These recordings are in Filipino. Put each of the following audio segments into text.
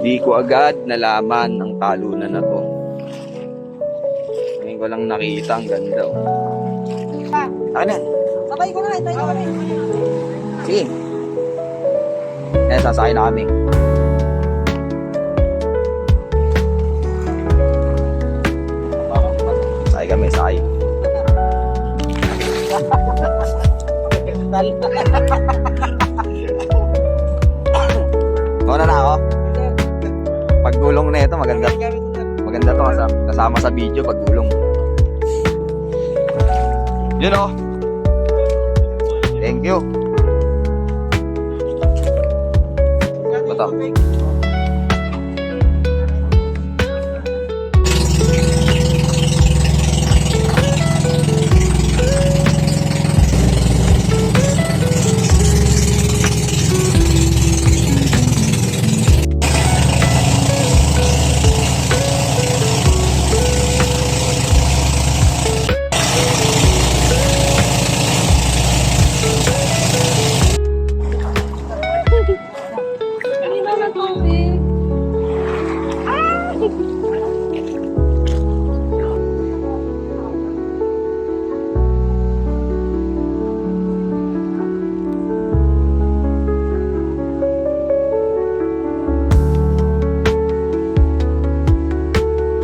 Di ko agad nalaman ang talunan na to. Ngayon ko lang nakita, ang ganda oh. Ano yan? Sabay ko na, tayo kami. Sige. Sasakay na kami. Sakay kami, sakay. Mauna na ako. Paggulong na ito, maganda. Maganda to kasama sa video, paggulong. Yun oh. Thank you. Bata. Kanina na tubig.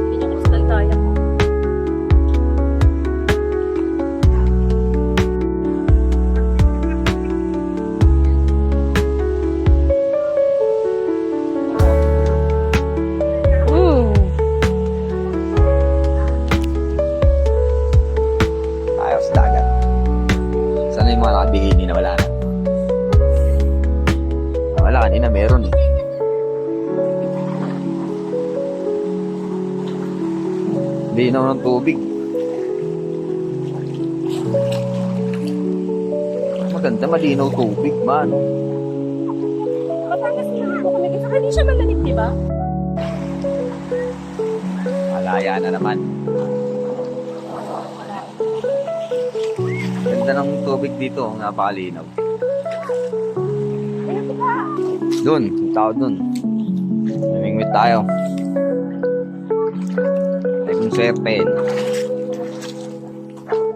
Pinakastal tayo. Ayos dagat. Sana yung mga nakabigini na wala na. Wala, kanina meron eh. Linaw ng tubig. Maganda, malinaw tubig man. Batangas na ako kami. Saka hindi siya malamig, di ba? Malaya na naman. Ganda ng tubig dito, napakalinaw. Dun, yung tao dun. Namingwit tayo. Ay kung swerte.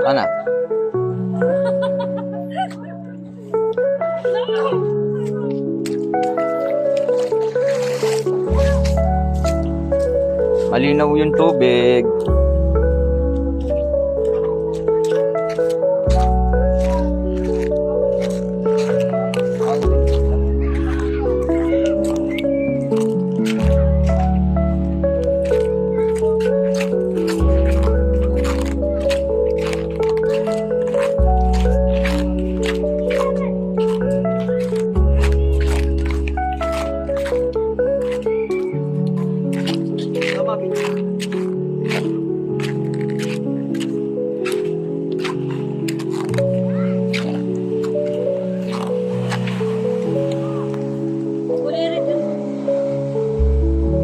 Sana. Malinaw yung tubig.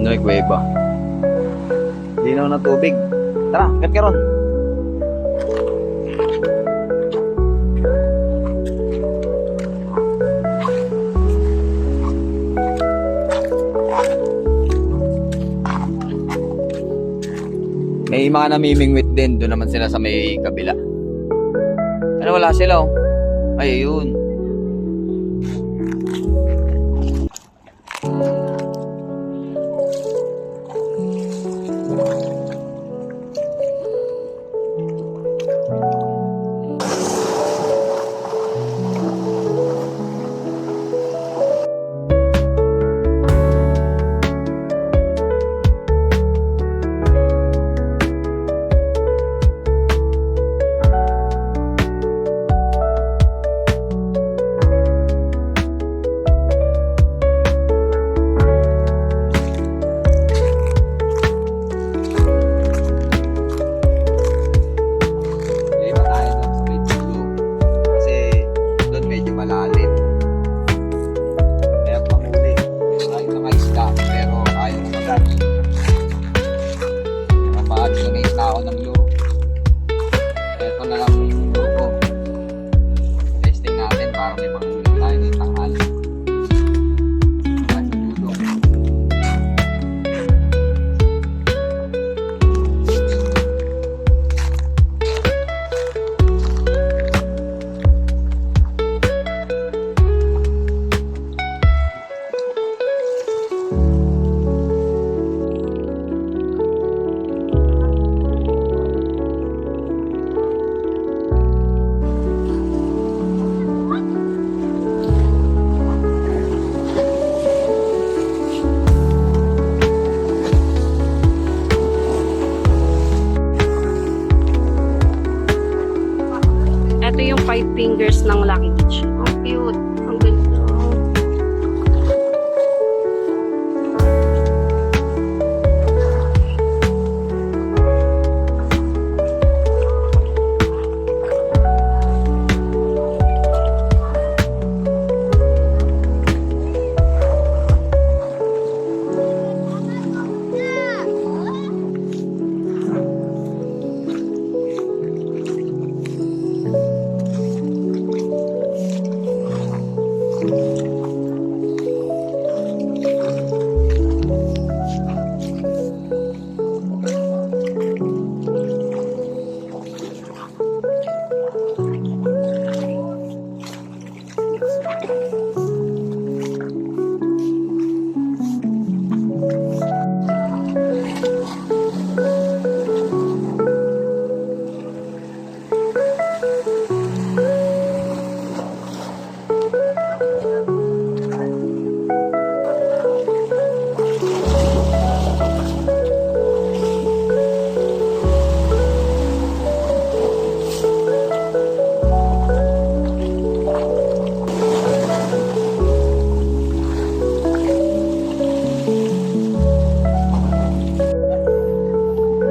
Noy Cueva. Linaw ng tubig. Tara, kat ka ron. May mga namimingwit din. Doon naman sila sa may kabila. Ano, wala sila oh. Ay, yun. 5 fingers ng Lucky Beach. Ang cute. Ang ganda.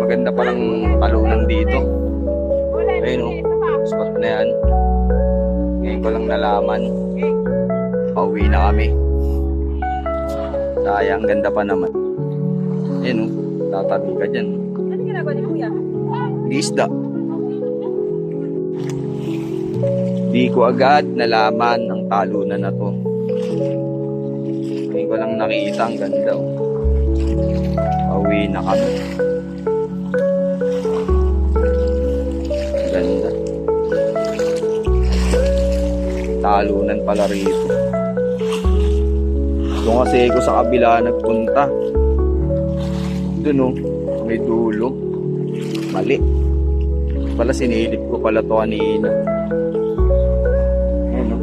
Maganda palang talunan dito. Ayun o, spot na yan. Ngayon ko lang nalaman. Pauwi na kami. Sayang, ganda pa naman. Ayun o, tatabi ka dyan. Ano ginagawa ni Kuya? Isda. Di ko agad nalaman ang talunan na to. Ngayon ko lang nakita, ang ganda o. Pauwi na kami. Ganda. Talunan pala rito. Doon kasi ako sa kabila nagpunta. Doon o, may dulo. Mali. Pala sinilip ko pala to kanina. Ayan o.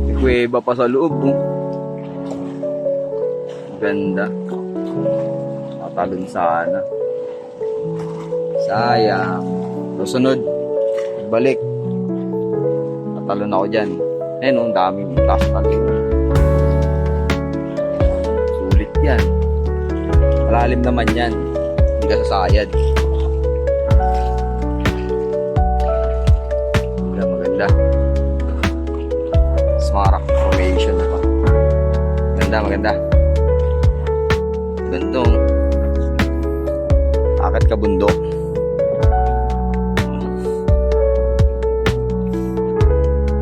May kuweba pa sa loob o. Ganda. Matalon sana. Sayang. Susunod, balik. Natalon ako dyan. Ayun, ang daming taas talon. Sulit yan. Malalim naman yan. Hindi ka sasayad. Maganda, maganda. Smarak formation na pa. Maganda, maganda. Gandong. Akit ka bundok.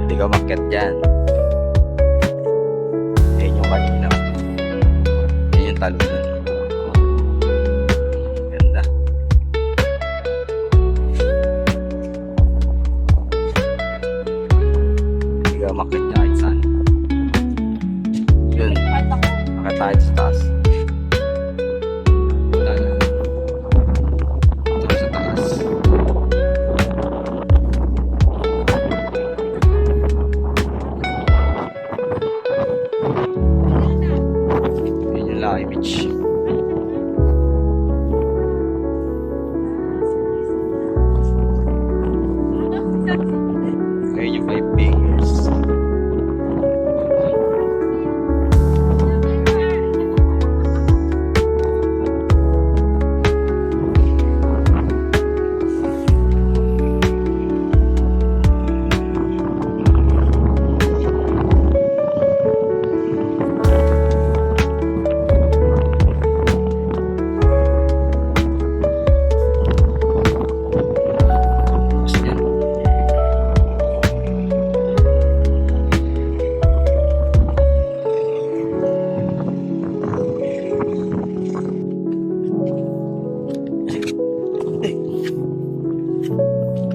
Hindi ka makit dyan. Ayun yung kanina. Ayun yung talunan. Ganda. Hindi ka makit dyan kahit saan. Yun. Akit tayo sa taas. Wala lang. Ito sa taas. Lucky Beach. Ayun yung 5 fingers.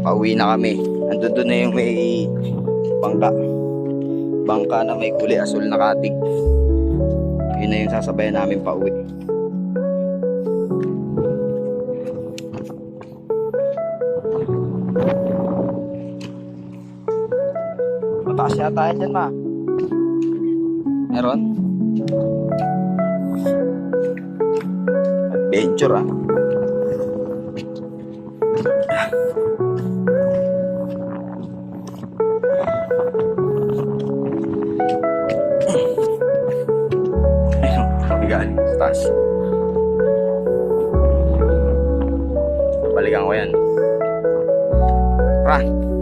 Pauwi na kami. Andun doon na yung may bangka. Bangka na may kulay asul na katig. Yun na yung sasabayan namin pauwi. Mataas yata yan dyan, ma. Meron? Adventure, ah. sa taas. Balikan ko yan. Tara!